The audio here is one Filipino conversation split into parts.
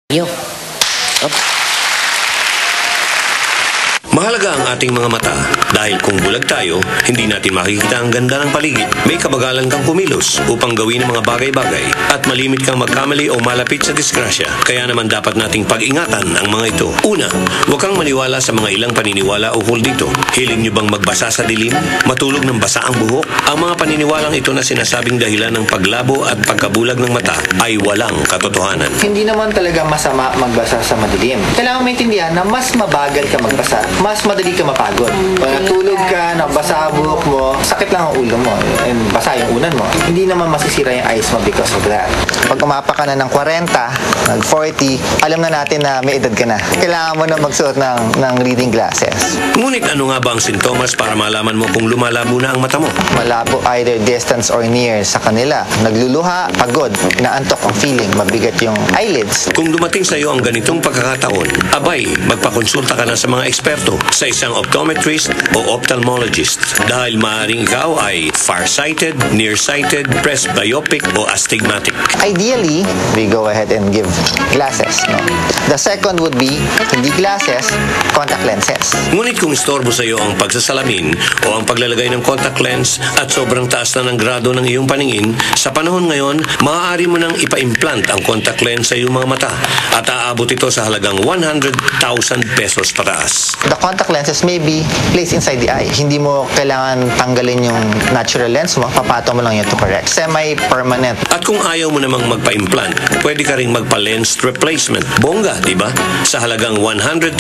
Yo. Up. Mahalaga ang ating mga mata dahil kung bulag tayo, hindi natin makikita ang ganda ng paligid. May kabagalan kang kumilos upang gawin ang mga bagay-bagay at malimit kang magkamali o malapit sa disgrasya. Kaya naman dapat nating pag-ingatan ang mga ito. Una, huwag kang maniwala sa mga ilang paniniwala ukol dito. Hiling nyo bang magbasa sa dilim? Matulog ng basa ang buhok? Ang mga paniniwalang ito na sinasabing dahilan ng paglabo at pagkabulag ng mata ay walang katotohanan. Hindi naman talaga masama magbasa sa madilim. Kailangan maintindihan na mas mabagal ka magbasa, mas madali ka mapagod. Pag natulog ka, nabasa ang buhok mo, sakit lang ang ulo mo, and basa yung unan mo. Hindi naman masisira yung eyes mo because of that. Pag umapa ka na ng 40, nag-40, alam na natin na may edad ka na. Kailangan mo na magsuot ng reading glasses. Ngunit ano nga ba ang sintomas para malaman mo kung lumalabo na ang mata mo? Malabo either distance or near sa kanila. Nagluluha, pagod, inaantok ang feeling, mabigat yung eyelids. Kung dumating sa iyo ang ganitong pagkakataon, abay, magpakonsulta ka na sa mga eksperto, sa isang optometrist o ophthalmologist dahil maaaring ikaw ay farsighted, nearsighted, presbyopic o astigmatic. Ideally, we go ahead and give glasses. No? The second would be, hindi glasses, contact lenses. Ngunit kung istorbo sa iyo ang pagsasalamin o ang paglalagay ng contact lens at sobrang taas na ng grado ng iyong paningin, sa panahon ngayon, maaari mo nang ipa-implant ang contact lens sa iyong mga mata at aabot ito sa halagang 100,000 pesos pataas. The contact lenses may be placed inside the eye. Hindi mo kailangan tanggalin yung natural lens mo, papatong mo lang yun to correct. Semi-permanent. At kung ayaw mo namang magpa-implant, pwede ka ring magpa-lens replacement. Bongga, di ba? Sa halagang 100,000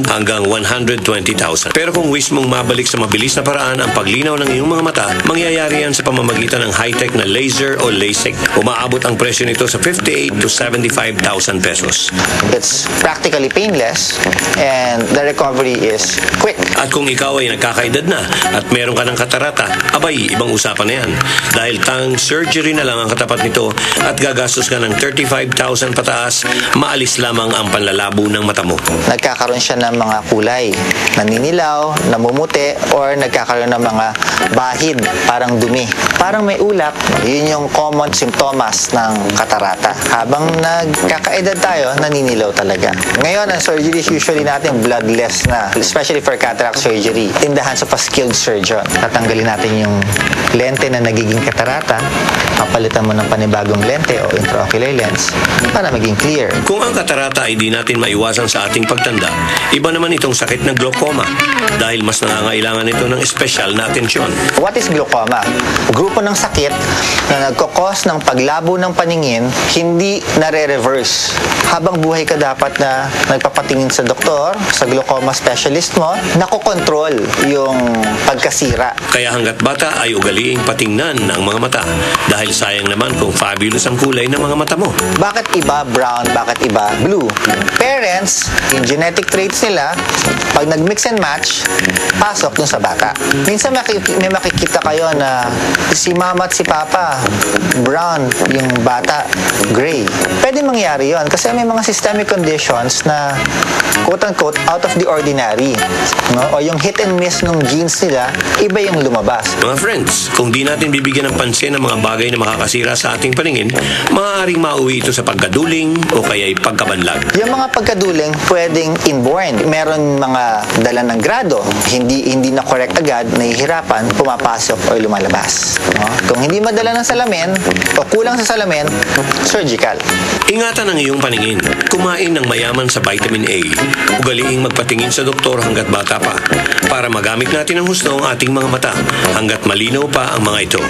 hanggang 120,000. Pero kung wish mong mabalik sa mabilis na paraan ang paglinaw ng iyong mga mata, mangyayari yan sa pamamagitan ng high-tech na laser o LASIK. Umaabot ang presyo nito sa 58,000 to 75,000 pesos. It's practically painless and the recovery is quick. At kung ikaw ay nagkakaedad na at meron ka ng katarata, abay, ibang usapan na yan. Dahil tang surgery na lang ang katapat nito at gagastos ka ng 35,000 pataas, maalis lamang ang panlalabo ng mata mo. Nagkakaroon siya ng mga kulay, naninilaw, namumuti, or nagkakaroon ng mga bahid, parang dumi. Parang may ulap, yun yung common symptoms ng katarata. Habang nagkakaedad tayo, naninilaw talaga. Ngayon, ang surgery is usually natin bloodless na, especially for cataract surgery, in the hands of a skilled surgeon. Tatanggalin natin yung lente na nagiging katarata, papalitan mo ng panibagong lente o intraocular lens para maging clear. Kung ang katarata ay di natin maiwasan sa ating pagtanda, iba naman itong sakit na glaucoma dahil mas nangangailangan ito ng espesyal na atensyon. What is glaucoma? Grupo ng sakit na nagkakos ng paglabo ng paningin, hindi nare-reverse. Habang buhay ka dapat na nagpapatingin sa doktor, sa glaucoma specialist mo, nakokontrol yung pagkasira. Kaya hanggat bata ay ugaliing patingnan ng mga mata dahil sayang naman kung fabulous ang kulay ng mga mata mo. Bakit iba brown, bakit iba blue? Parents, yung genetic traits nila, pag nag-mix and match, pasok dun sa bata. Minsan may makikita kayo na si mama at si papa, brown, yung bata, gray. Pwede mangyari yon kasi may mga systemic conditions na quote-unquote out of the ordinary. No? O yung hit and miss ng genes nila, iba yung lumabas. Mga friends, kung di natin bibigyan ng pansin ang mga bagay na makakasira sa ating paningin, maaaring mauwi ito sa pagkaduling o kaya'y pagkabanlag. Yung mga pagkaduling, pwedeng inborn. Meron mga dala ng grado. Hindi na correct agad, nahihirapan, pumapasok o lumalabas. No? Kung hindi madala ng salamin o kulang sa salamin, surgical. Ingatan ang iyong paningin. Kumain ng mayaman sa vitamin A. Ugaliing magpatingin sa doktor hanggat bata pa para magamit natin ang husto ang ating mga mata hanggat malinaw pa ang mga ito.